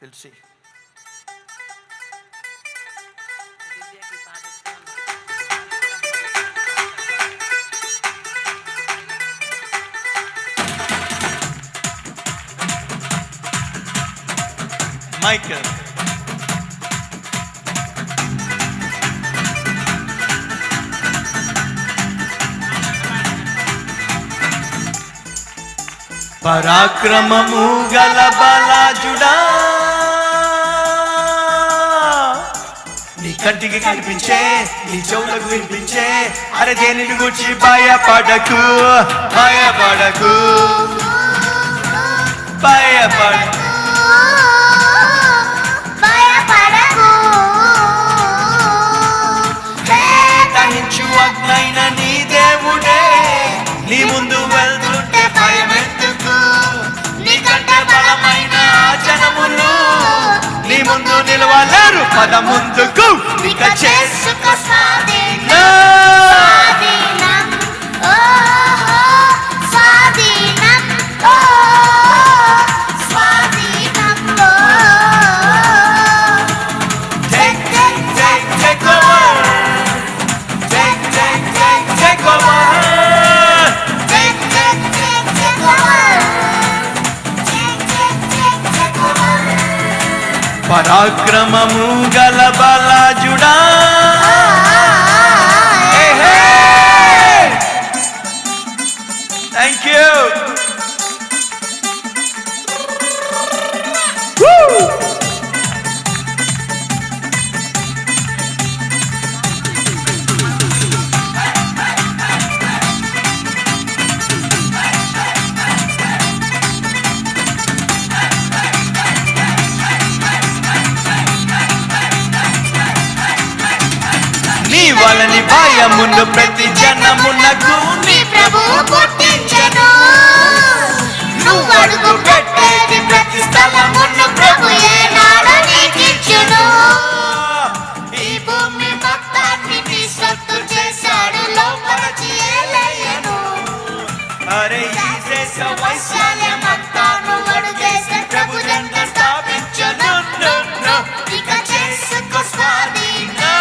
We'll see. Michael. పరాక్రమము గల బలాజుడా, నీ కంటికి కనిపించే, నీ చెవులకు వినిపించే, అరే దేనిని గురించి భయపడకు, భయపడకు, భయపడకు, దహించు అగ్నైన నీ దేవుడే నీ ముందు వెళ్తుంటే భయమెందుకు, నీకంటే బలమైన జనములు నీ ముందు నిలవలేరు, పద ముందుకు, ఇక చేసుకో స్వాధీనం. పరాక్రమము గల బలాజుడా, థ్యాంక్ యూ. వాళ్ళని భయమును ప్రతి జనమునకు నీ ప్రభువు పుట్టించెను, నువ్వు అడుగు పెట్టేది ప్రతి స్థలమును ప్రభు ఏనాడు నీకిచ్చెను, ఈ భూమి మొత్తాన్ని నీ సొత్తు చేశాడు, లోపరచి ఏలేయను, అరే ఈ దేశ వైశాల్యమంతాను అడుగేసి ప్రభు జెండా స్థాపించెను, ఇక చేసుకో స్వాధీనం.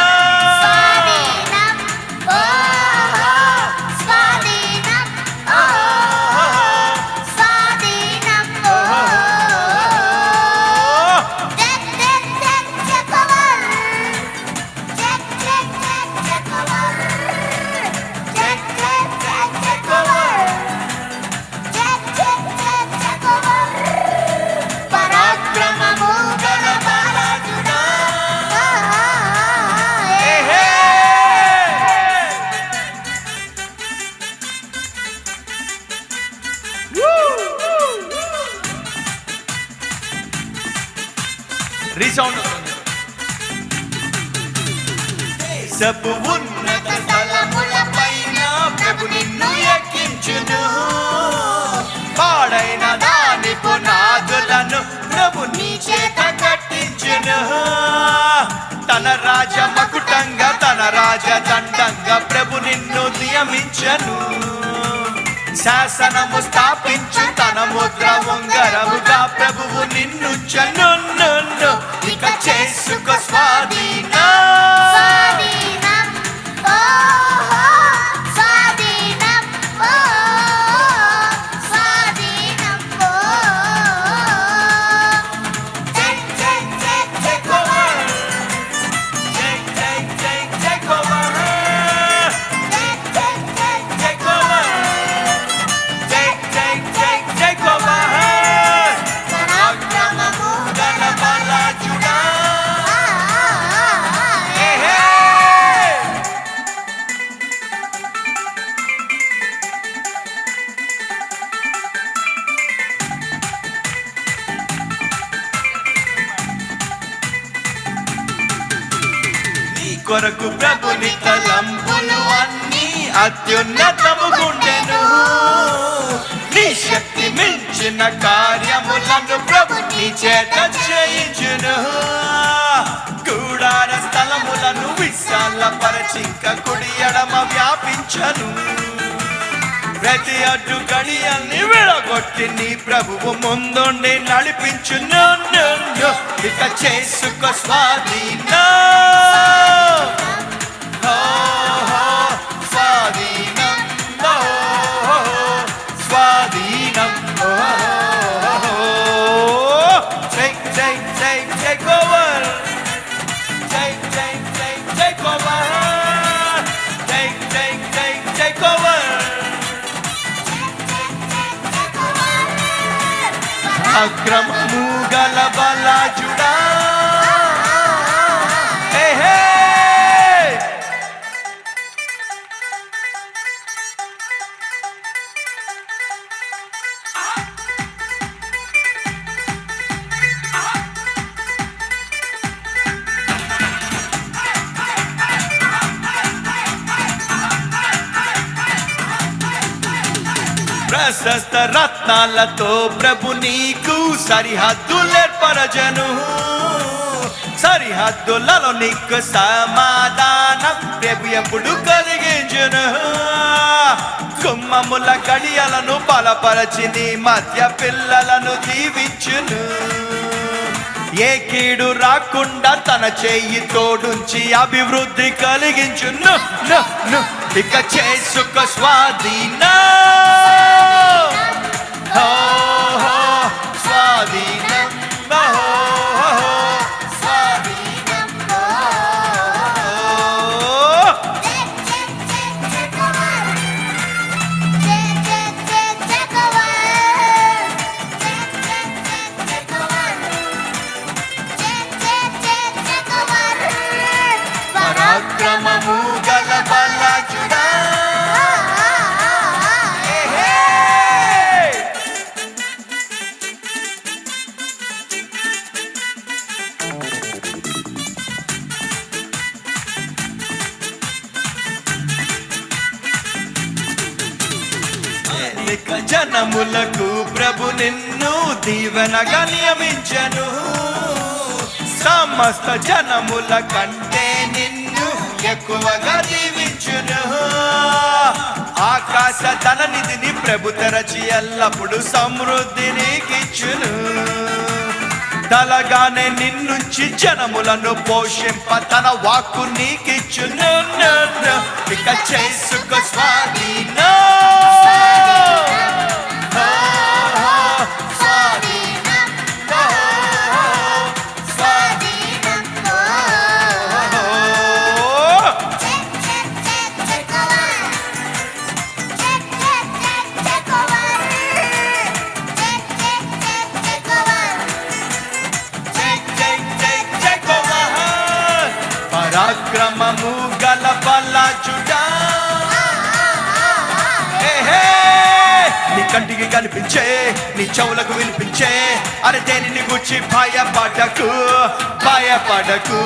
రీసౌండ్ దేశపు ఉన్నత స్థలములపైన ప్రభు నిన్ను ఎక్కించును, పాడైన దాని పునాదులను ప్రభు నీ చేత కట్టించును, తన రాజ మకుటంగా తన రాజ దండంగా ప్రభు నిన్ను నియమించను, శాసనము స్థాపించు తన ముద్ర ఉంగరముగా ప్రభువు నిన్నుంచెను, ఇక చేసుకో స్వాధీనం. కొరకు ప్రభుని తలంపులు అన్నీ అత్యున్నతము గుండెను, నీ శక్తి మించిన కార్యములను ప్రభు నీ చేత చేయించును, కూడార స్థలములను విశాలపరచింక కుడి ఎడమ వ్యాపించను, ప్రతి అడ్డు గడియల్ని విడగొట్టి నీ ప్రభువు ముందుండి నడిపించును, ఇక చేసుకో స్వాధీనం. ఓ, స్వాధీనం, ఓ, స్వాధీనం. Take over. Take over. Take over. అక్రమము గల బలాజుడా. హే హే. ప్రశస్త రత్నాలతో ప్రభు నీకు సరిహద్దులేర్పరచను. సరిహద్దులలో నీకు సమాధానం ప్రభు ఎప్పుడు కలిగించును. కుమ్మముల గడియలను బలపరచి నీ మధ్య పిల్లలను దీవించును. ఏ కీడు రాకుండా తన చేయి తోడుంచి అభివృద్ధి కలిగించును. ఇక చేసుకో స్వాధీనం. స్వాధీనం, స్వాధీనం. పరాక్రమము గల బలాజుడా. జనములకు ప్రభు నిన్ను దీవెనగా నియమించెను. సమస్త జనముల కంటే నిన్ను ఎక్కువగా దీవించును. ఆకాశ ధన నిధిని ప్రభు తెరచి ఎల్లప్పుడు సమృద్ధి నీకిచ్చును. తలగానే నిన్నుంచి జనములను పోషింప తన వాక్కు నీకిచ్చును. ఇక చేసుకో స్వాధీనం. పరాక్రమము గల బలాజుడా. నీ కంటికి కనిపించే, నీ చెవులకు వినిపించే, అరే దేనిని గుచ్చి భయపడకు, భయపడకు,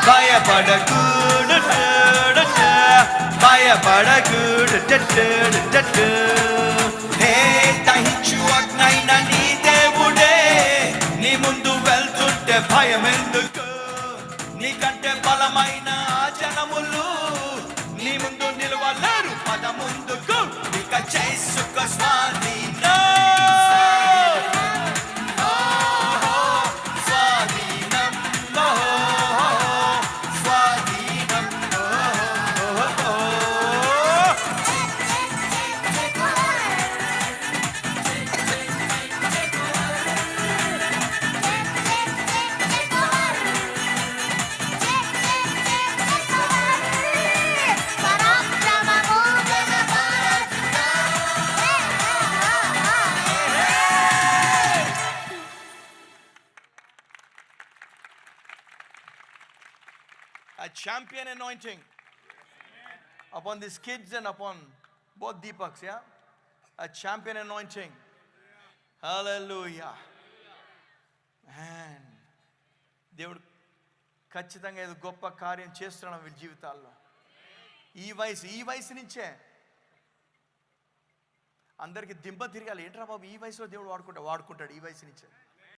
భయపడకు, భయపడకు. దహించు అగ్నైన నీ దేవుడే నీ ముందు వెళ్తుంటే భయం ఎందుకు? నీకంటే బలమైన జనములు నీ ముందు నిలవలేరు. పద ముందుకు. ఇక చేసుకో స్వాధీనం. స్వాధీనం, స్వాధీనం. A champion anointing upon these kids and upon both Deepaks, yeah? A champion anointing. Hallelujah. Man, దేవుడు ఖచ్చితంగా ఏదో గొప్ప కార్యం చేస్తున్నాం వీళ్ళ జీవితాల్లో. ఈ వయసు నుంచే అందరికి దింప తిరగాలి. ఏంట్రా బాబు, ఈ వయసులో దేవుడు వాడుకుంటాడు ఈ వయసు నుంచే.